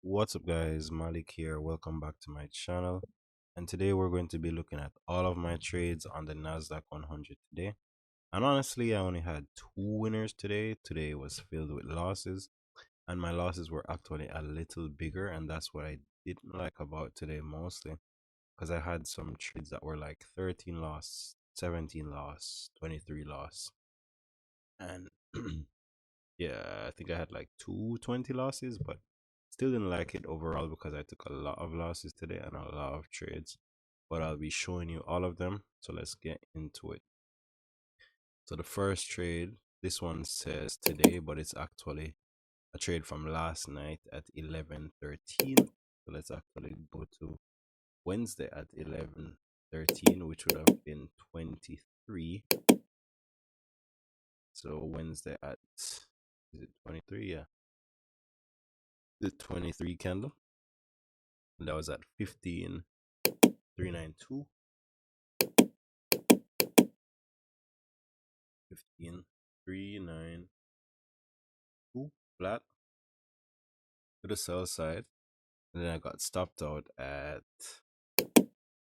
What's up, guys? Malik here. Welcome back to my channel. And today we're going to be looking at all of my trades on the NASDAQ 100 today. And honestly, I only had two winners today. Today was filled with losses, and my losses were actually a little bigger. And that's what I didn't like about today mostly, because I had some trades that were like 13 loss, 17 loss, 23 loss. And yeah, I think I had like 220 losses, but still didn't like it overall because I took a lot of losses today and a lot of trades. But I'll be showing you all of them. So let's get into it. So the first trade, this one says today, but it's actually a trade from last night at 11:13. So let's actually go to Wednesday at 11:13, which would have been 23. So Wednesday at, is it 23? Yeah, the 23 candle. And that was at 15,392. 15,392 flat to the sell side. And then I got stopped out at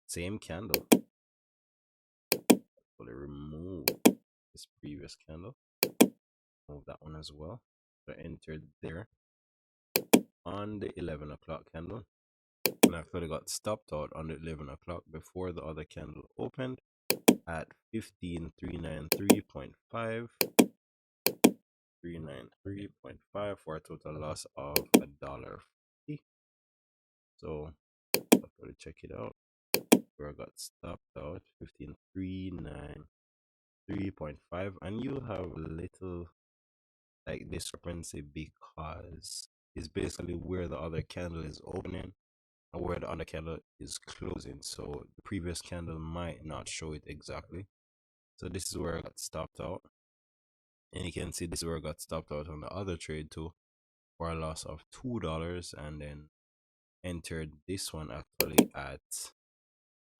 same candle. So I remove this previous candle. Move that one as well. So I entered there on the 11 o'clock candle. And I actually got stopped out on the 11 o'clock before the other candle opened at 15,393.5. 393.5 for a total loss of $1.50. So I'll probably check it out. Where I got stopped out 15,393.5, and you'll have a little like discrepancy because it's basically where the other candle is opening and where the other candle is closing. So the previous candle might not show it exactly. So this is where I got stopped out. And you can see this is where I got stopped out on the other trade too for a loss of $2, and then entered this one actually at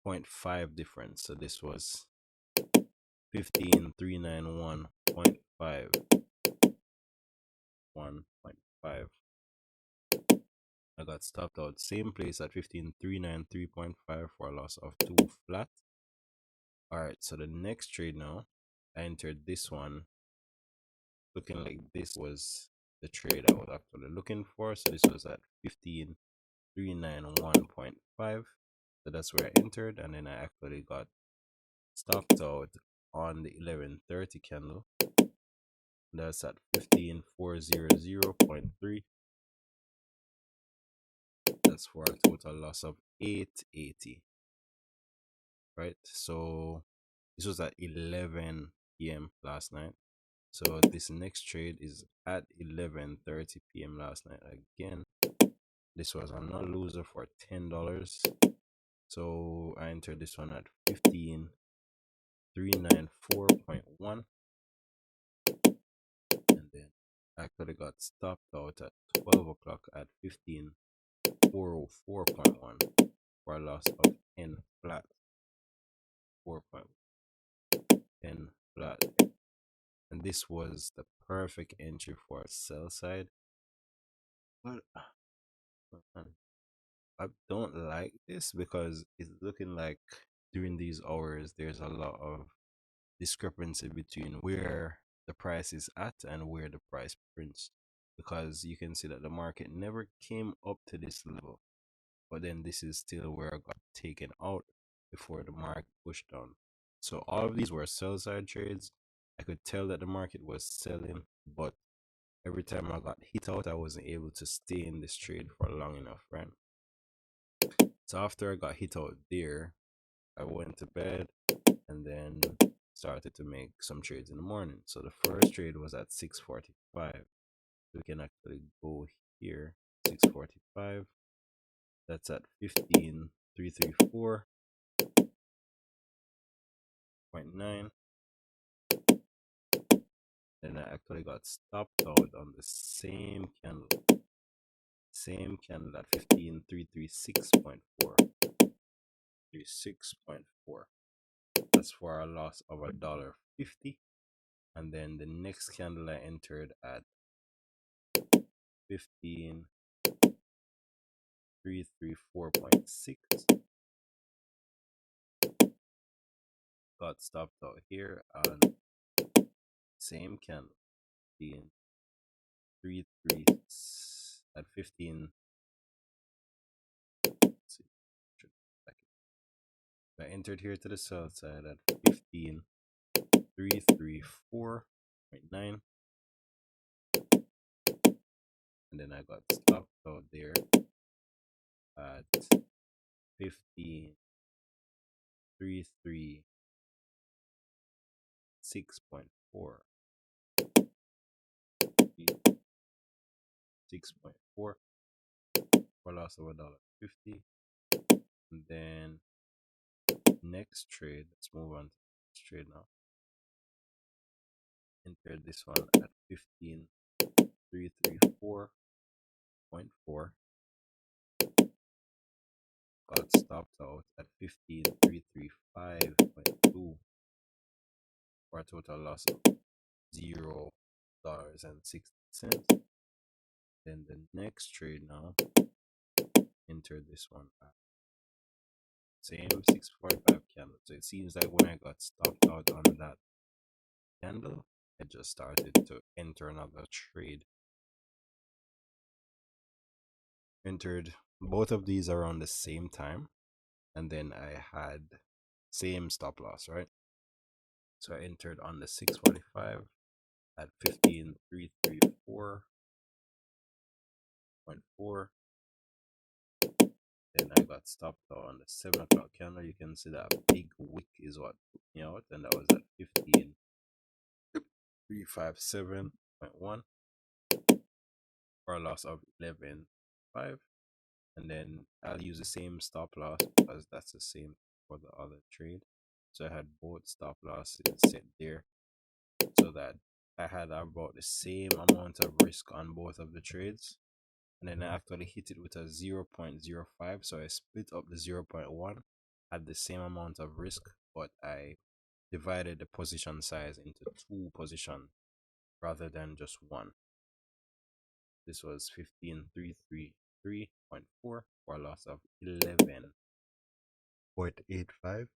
0.5 difference. So this was 15,391.5, 1.5. I got stopped out same place at 15,393.5 for a loss of 2 flat. All right, so the next trade now, I entered this one looking like this was the trade I was actually looking for. So this was at 15,391.5. So that's where I entered, and then I actually got stopped out on the 11:30 candle. That's at 15,400.3. That's for a total loss of 880. Right, so this was at 11 p.m. last night. So this next trade is at 11:30 p.m. last night again. This was a non-loser for $10. So I entered this one at 15,394.1, and then I actually got stopped out at 12 o'clock at 15,404.1 for a loss of 10 flat. 4.10 flat. And this was the perfect entry for a sell side. But I don't like this because it's looking like during these hours there's a lot of discrepancy between where the price is at and where the price prints, because you can see that the market never came up to this level, but then this is still where I got taken out before the market pushed down. So all of these were sell side trades. I could tell that the market was selling, but every time I got hit out, I wasn't able to stay in this trade for long enough, right? So after I got hit out there, I went to bed and then started to make some trades in the morning. So the first trade was at 6:45. We can actually go here, 6:45. That's at 15,334.9. Then I actually got stopped out on the same candle at 15,336.4. 36.4. That's for a loss of $1.50. And then the next candle I entered at 15 334.6. Got stopped out here on same candle, being 33 at 15. Let's see, I entered here to the sell side at 15,334.9, and then I got stopped out there at 15,336.4. 6.4 for a loss of $1.50. And then next trade, let's move on to this trade now. Entered this one at 15,334.4. Got stopped out at 15,335.2 for a total loss of $0.60. Then the next trade now, entered this one at same 645 candle. So it seems like when I got stopped out on that candle, I just started to enter another trade. Entered both of these around the same time, and then I had same stop loss, right? So I entered on the 645 at 15,334.4. Then I got stopped out on the 7 o'clock candle. You can see that big wick is what took me out, and that was at 15,357.1 for a loss of 11.5. And then I'll use the same stop loss because that's the same for the other trade. So I had both stop losses set there so that I had about the same amount of risk on both of the trades. And then I actually hit it with a 0.05. So I split up the 0.1, had the same amount of risk, but I divided the position size into 2 positions rather than just one. This was 15,333.4 for a loss of 11.85.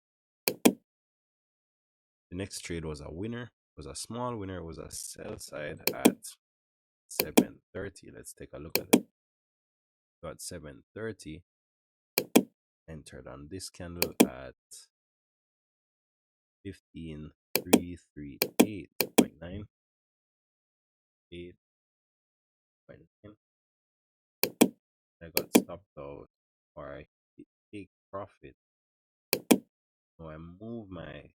The next trade was a winner. It was a small winner. It was a sell side at 7:30. Let's take a look at it. Got 7:30. Entered on this candle at 15,338.9. 8.9. I got stopped out, or I take profit. So I move my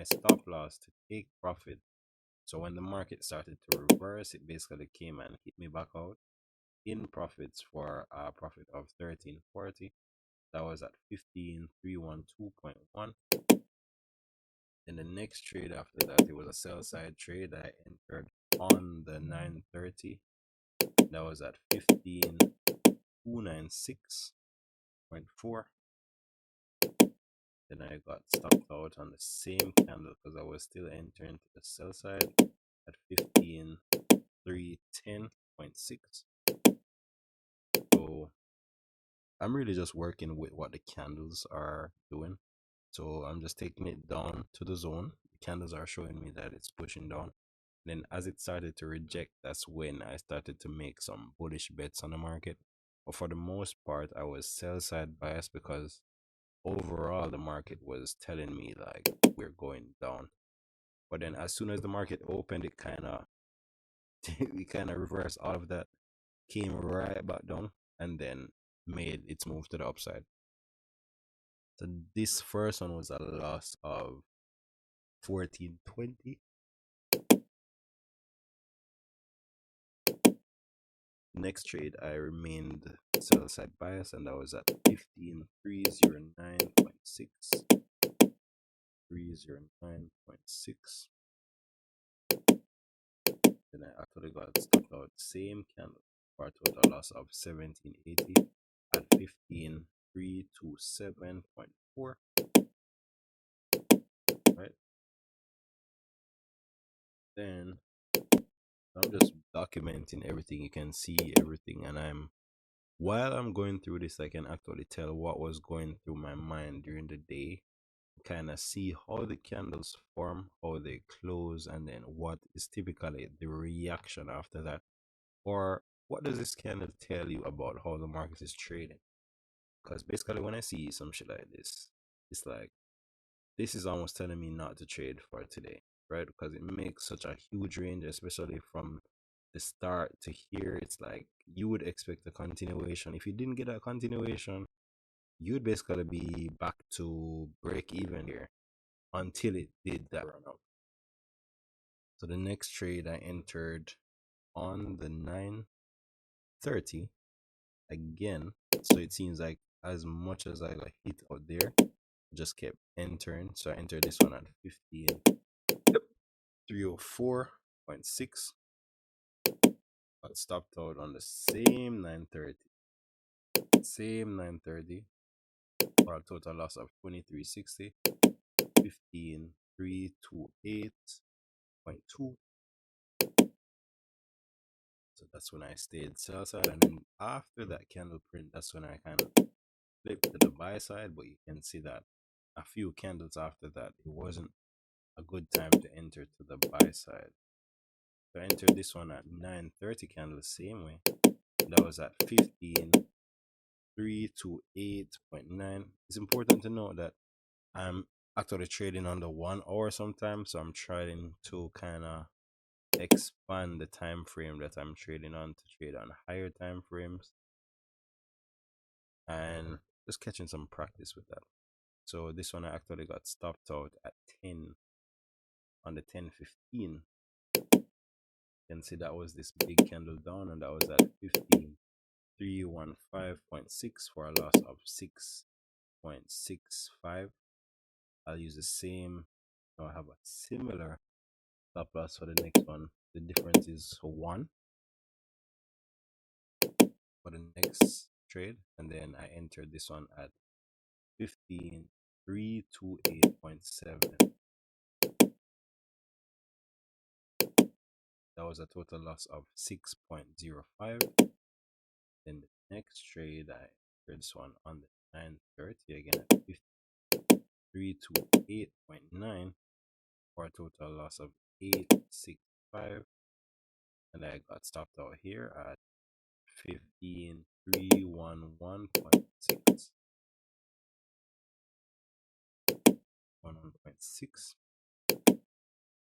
stop loss to take profit. So when the market started to reverse, it basically came and hit me back out in profits for a profit of 1340. That was at 15,312.1. Then the next trade after that, it was a sell side trade. I entered on the 9:30. That was at 15,296.4. Then I got stopped out on the same candle because I was still entering to the sell side at 15,310.6. So I'm really just working with what the candles are doing. So I'm just taking it down to the zone. The candles are showing me that it's pushing down. Then as it started to reject, that's when I started to make some bullish bets on the market. But for the most part, I was sell side biased because overall the market was telling me like we're going down. But then as soon as the market opened, it kind of reversed all of that, came right back down, and then made its move to the upside. So this first one was a loss of 1420. Next trade, I remained sell side bias, and that was at 15,309.6. 309.6. Then I actually got stopped out same candle for a total loss of 1780 at 15,327.4. Right. Then I'm just documenting everything. You can see everything, and I'm while I'm going through this, I can actually tell what was going through my mind during the day, kind of see how the candles form, how they close, and then what is typically the reaction after that. Or what does this candle tell you about how the market is trading? Because basically, when I see some shit like this, it's like this is almost telling me not to trade for today, right? Because it makes such a huge range, especially from the start to here. It's like you would expect a continuation. If you didn't get a continuation, you'd basically be back to break even here until it did that run up. So the next trade I entered on the 9:30 again. So it seems like as much as I got hit out there, I just kept entering. So I entered this one at 15. Yep. 304.6. Got stopped out on the same 9:30. Same 9:30 for a total loss of 2360. 15328.2. So that's when I stayed sell side, and then after that candle print, that's when I kind of flipped to the buy side. But you can see that a few candles after that, it wasn't a good time to enter to the buy side. So I entered this one at 9:30 candle the same way. That was at 15328.9. It's important to note that I'm actually trading on the 1 hour sometimes, so I'm trying to kind of expand the time frame that I'm trading on to trade on higher time frames and just catching some practice with that. So this one I actually got stopped out at 10 on the 10:15. You can see that was this big candle down, and that was at 15315.6 for a loss of 6.65. I'll use the same. I have a similar stop loss for the next one. The difference is 1 for the next trade, and then I entered this one at 15328.7. That was a total loss of 6.05. Then the next trade, I entered this one on the 9:30 again at 5328.9 for a total loss of 865. And I got stopped out here at 15311.6. 11.6.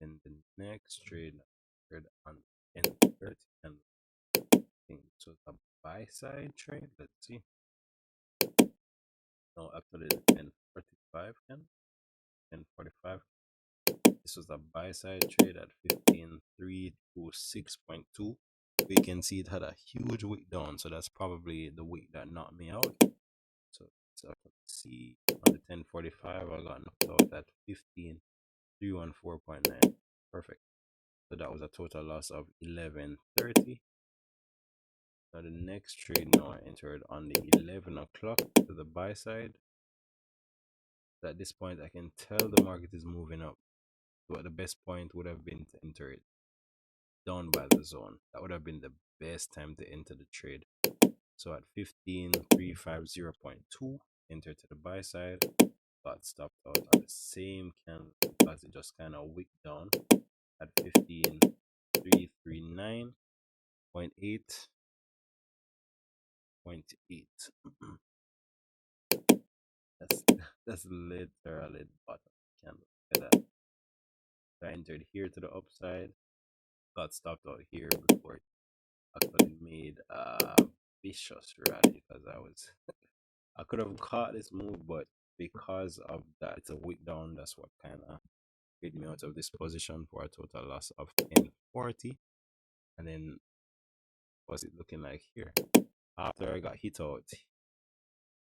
And the next trade I entered on 10:30 and so the buy side trade. Let's see. No, actually the 10:45 can 10:45. This was the buy side trade at 15326.2. We can see it had a huge wick down, so that's probably the wick that knocked me out. So I can see on the 10:45 I got knocked out at 15314.9. Perfect. So that was a total loss of 1130. Now the next trade now I entered on the 11 o'clock to the buy side. So at this point I can tell the market is moving up. But the best point would have been to enter it down by the zone. That would have been the best time to enter the trade. So at 15350.2, enter to the buy side, got stopped out at the same candle because it just kind of wicked down at 15339.8. that's that's literally the bottom candle. Look at that. I entered here to the upside, got stopped out here before it actually made a vicious rally because I could have caught this move, but because of that, it's a wick down. That's what kind of made me out of this position for a total loss of 1040. And then what's it looking like here? After I got hit out,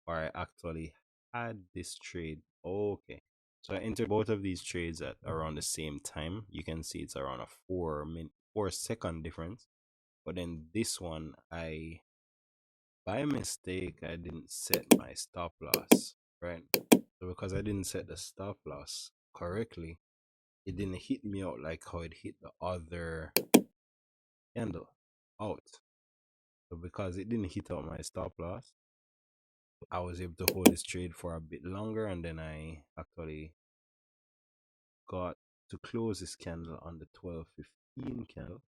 or I actually had this trade. Okay. So I entered both of these trades at around the same time. You can see it's around a 4 second difference. But then this one, by mistake, I didn't set my stop loss, right? So because I didn't set the stop loss correctly, it didn't hit me out like how it hit the other candle out. So because it didn't hit out my stop loss, I was able to hold this trade for a bit longer, and then I actually got to close this candle on the 12:15 candle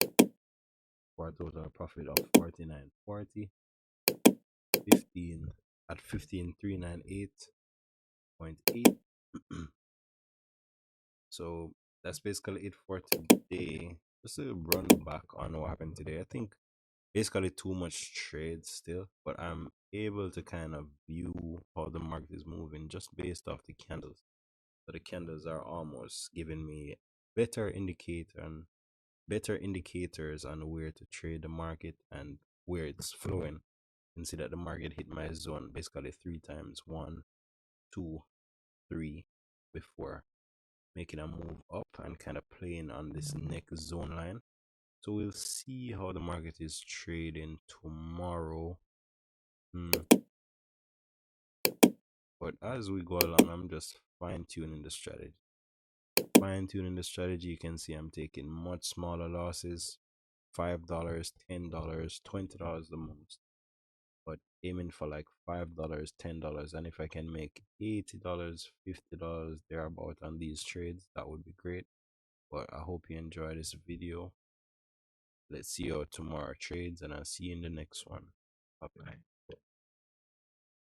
for a total profit of 49.40, 15 at 15,398.8. So that's basically it for today. Just to run back on what happened today. I think basically too much trade still, but I'm able to kind of view how the market is moving just based off the candles. So the candles are almost giving me better indicator and better indicators on where to trade the market and where it's flowing. You can see that the market hit my zone basically three times, one, two, three, before making a move up and kind of playing on this next zone line. So we'll see how the market is trading tomorrow. But as we go along, I'm just fine tuning the strategy. Fine tuning the strategy, you can see I'm taking much smaller losses, $5, $10, $20 the most. But aiming for like $5, $10. And if I can make $80, $50 thereabout on these trades, that would be great. But I hope you enjoy this video. Let's see how tomorrow trades, and I'll see you in the next one. Bye bye.